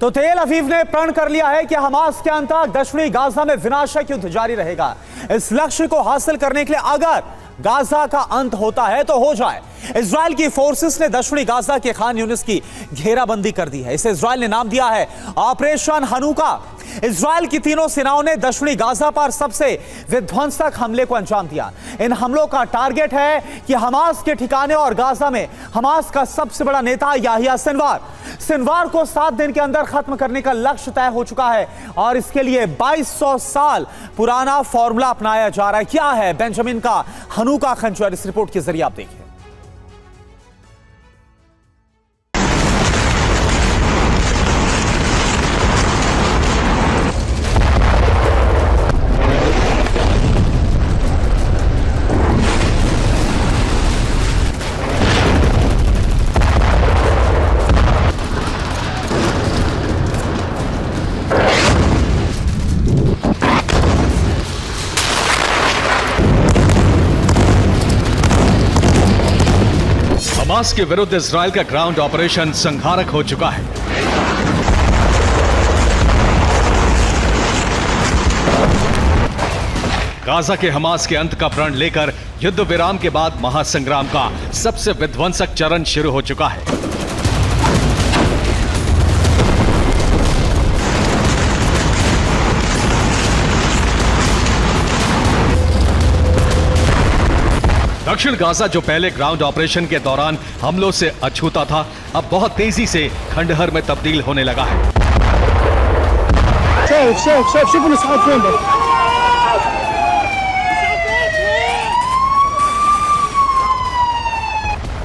तो तेल अवीव ने प्रण कर लिया है कि हमास के अंत तक दक्षिणी गाजा में विनाशक युद्ध जारी रहेगा। इस लक्ष्य को हासिल करने के लिए अगर गाजा का अंत होता है तो हो जाए। इजराइल की फोर्सेस ने दक्षिणी गाजा के खान यूनिस की घेराबंदी कर दी है। इसे इजराइल ने नाम दिया है ऑपरेशन हनुका। इजराइल की तीनों सेनाओं ने दक्षिणी गाजा पर सबसे विध्वंसक हमले को अंजाम दिया। इन हमलों का टारगेट है कि हमास के ठिकाने और गाजा में हमास का सबसे बड़ा नेता याहिया सिनवार को 7 दिन के अंदर खत्म करने का लक्ष्य तय हो चुका है और इसके लिए 2200 साल पुराना फॉर्मूला अपनाया जा रहा है। क्या है बेंजामिन का हनुका खंजर, इस रिपोर्ट के जरिए आप देखिए। हमास के विरुद्ध इजराइल का ग्राउंड ऑपरेशन संहारक हो चुका है। गाजा के हमास के अंत का प्रण लेकर युद्ध विराम के बाद महासंग्राम का सबसे विध्वंसक चरण शुरू हो चुका है। दक्षिण गाजा जो पहले ग्राउंड ऑपरेशन के दौरान हमलों से अछूता था, अब बहुत तेजी से खंडहर में तब्दील होने लगा है।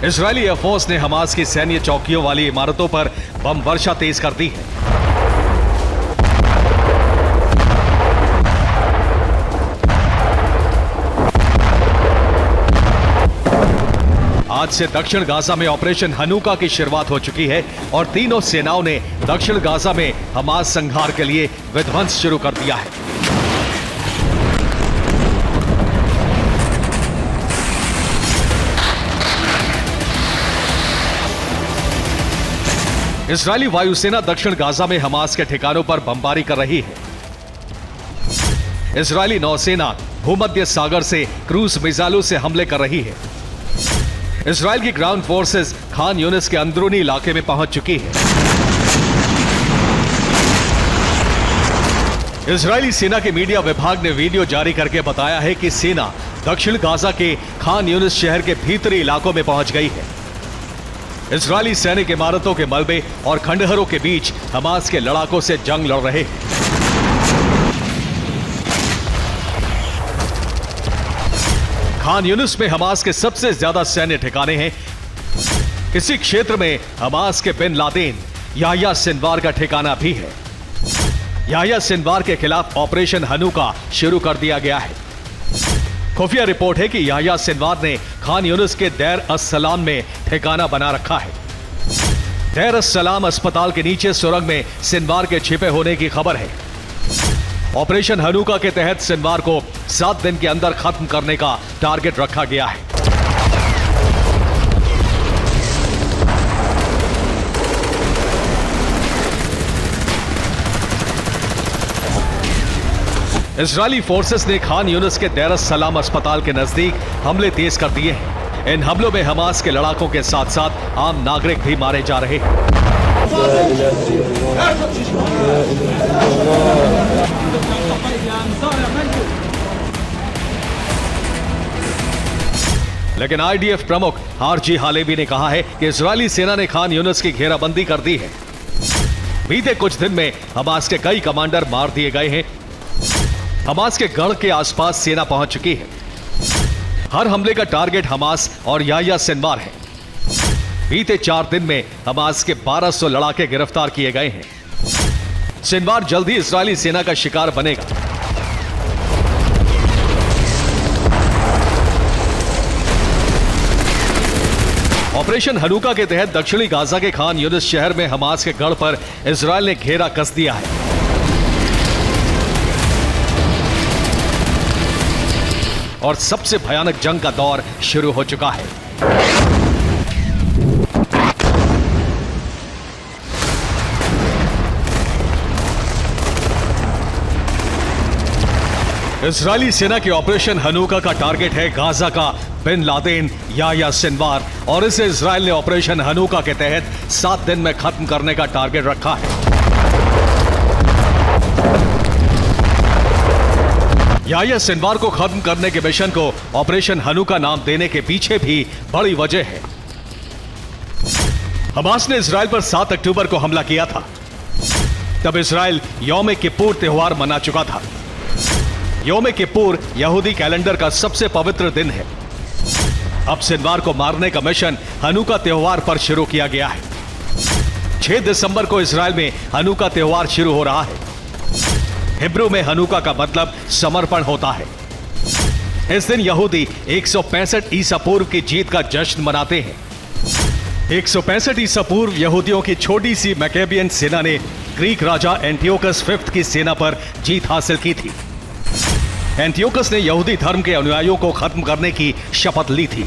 इजरायली एयरफोर्स ने हमास की सैन्य चौकियों वाली इमारतों पर बम वर्षा तेज कर दी है। आज से दक्षिण गाजा में ऑपरेशन हनुका की शुरुआत हो चुकी है और तीनों सेनाओं ने दक्षिण गाजा में हमास संहार के लिए विध्वंस शुरू कर दिया है। इजरायली वायुसेना दक्षिण गाजा में हमास के ठिकानों पर बमबारी कर रही है। इजरायली नौसेना भूमध्य सागर से क्रूज मिसाइलों से हमले कर रही है। इजराइल की ग्राउंड फोर्सेस खान यूनिस के अंदरूनी इलाके में पहुंच चुकी है। इजरायली सेना के मीडिया विभाग ने वीडियो जारी करके बताया है कि सेना दक्षिण गाजा के खान यूनिस शहर के भीतरी इलाकों में पहुंच गई है। इजरायली सैनिक इमारतों के मलबे और खंडहरों के बीच हमास के लड़ाकों से जंग लड़ रहे हैं। खान यूनिस में हमास के सबसे ज्यादा सैन्य ठिकाने हैं। इसी क्षेत्र में हमास के बिन लादेन याहिया सिनवार का ठिकाना भी है। याहिया सिनवार के खिलाफ ऑपरेशन हनुका शुरू कर दिया गया है। खुफिया रिपोर्ट है कि याहिया सिनवार ने खान यूनिस के दैर अस-सलाम में ठिकाना बना रखा है। दैर अस-सलाम अस्पताल के नीचे सुरंग में सिनवार के छिपे होने की खबर है। ऑपरेशन हनुका के तहत सिनवार को 7 दिन के अंदर खत्म करने का टारगेट रखा गया है। इजरायली फोर्सेस ने खान यूनिस के दैर अस-सलाम अस्पताल के नजदीक हमले तेज कर दिए हैं। इन हमलों में हमास के लड़ाकों के साथ साथ आम नागरिक भी मारे जा रहे हैं। लेकिन आईडीएफ प्रमुख आरजी हालेवी ने कहा है कि इजरायली सेना ने खान यूनिस की घेराबंदी कर दी है। बीते कुछ दिन में हमास के कई कमांडर मार दिए गए हैं। हमास के गढ़ के आसपास सेना पहुंच चुकी है। हर हमले का टारगेट हमास और याहिया सिनवार है। बीते 4 दिन में हमास के 1200 लड़ाके गिरफ्तार किए गए हैं। सिनवार जल्द ही इजरायली सेना का शिकार बनेगा। ऑपरेशन हनुका के तहत दक्षिणी गाजा के खान यूनिस शहर में हमास के गढ़ पर इजरायल ने घेरा कस दिया है। और सबसे भयानक जंग का दौर शुरू हो चुका है। इजरायली सेना के ऑपरेशन हनूका का टारगेट है गाजा का बिन लादेन याह्या सिनवार, और इसे इजरायल ने ऑपरेशन हनूका के तहत 7 दिन में खत्म करने का टारगेट रखा है। याह्या सिनवार को खत्म करने के मिशन को ऑपरेशन हनूका नाम देने के पीछे भी बड़ी वजह है। हमास ने इजरायल पर 7 अक्टूबर को हमला किया था। तब इजरायल यौम किप्पुर त्योहार मना चुका था। यौम किप्पुर यहूदी कैलेंडर का सबसे पवित्र दिन है। अब सिनवार को मारने का मिशन हनूका त्योहार पर शुरू किया गया है। 6 दिसंबर को इजरायल में हनूका त्योहार शुरू हो रहा है। हिब्रू में हनूका का मतलब समर्पण होता है। इस दिन यहूदी 165 ईसा पूर्व की जीत का जश्न मनाते हैं। 165 ईसा पूर्व यहूदियों की छोटी सी मैकेबियन सेना ने ग्रीक राजा एंटियोकस फिफ्थ की सेना पर जीत हासिल की थी। एंटियोकस ने यहूदी धर्म के अनुयायियों को खत्म करने की शपथ ली थी।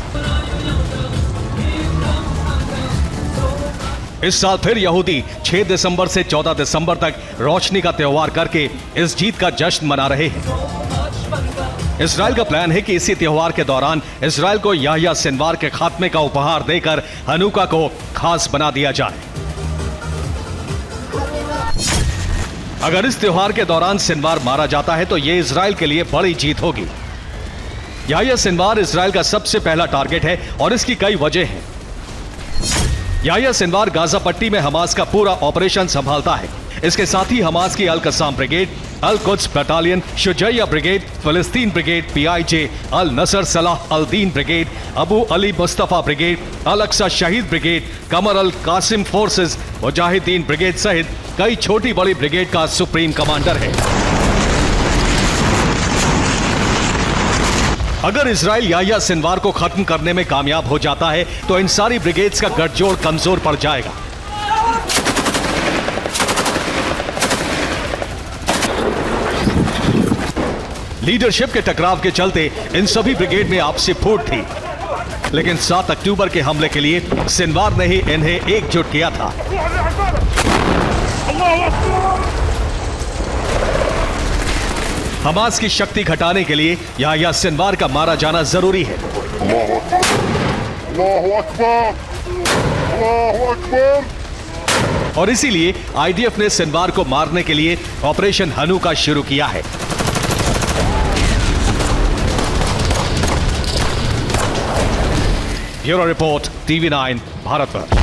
इस साल फिर यहूदी 6 दिसंबर से 14 दिसंबर तक रोशनी का त्योहार करके इस जीत का जश्न मना रहे हैं। इजरायल का प्लान है कि इसी त्योहार के दौरान इजरायल को याह्या सिनवार के खात्मे का उपहार देकर हनूका को खास बना दिया जाए। अगर इस त्योहार के दौरान सिनवार मारा जाता है तो यह इजरायल के लिए बड़ी जीत होगी। याह्या सिनवार इजरायल का सबसे पहला टारगेट है और इसकी कई वजह हैं। याह्या सिनवार गाजा पट्टी में हमास का पूरा ऑपरेशन संभालता है। इसके साथ ही हमास की अल कसाम ब्रिगेड, अल कुद्स बटालियन, शुजैया ब्रिगेड, फिलिस्तीन ब्रिगेड, पीआईजे, अल नसर सलाह अल दीन ब्रिगेड, अबू अली मुस्तफा ब्रिगेड, अल अक्सा शहीद ब्रिगेड, कमर अल कासिम फोर्सेस, मुजाहिदीन ब्रिगेड सहित कई छोटी बड़ी ब्रिगेड का सुप्रीम कमांडर है। अगर इजराइल याह्या सिनवार को खत्म करने में कामयाब हो जाता है तो इन सारी ब्रिगेड्स का गठजोड़ कमजोर पड़ जाएगा। लीडरशिप के टकराव के चलते इन सभी ब्रिगेड में आपसी फूट थी, लेकिन 7 अक्टूबर के हमले के लिए सिनवार ने ही इन्हें एकजुट किया था। हमास की शक्ति घटाने के लिए याह्या सिनवार का मारा जाना जरूरी है। और इसीलिए आईडीएफ ने सिनवार को मारने के लिए ऑपरेशन हनूका शुरू किया है। Bureau report, TV9 Bharatvarsh.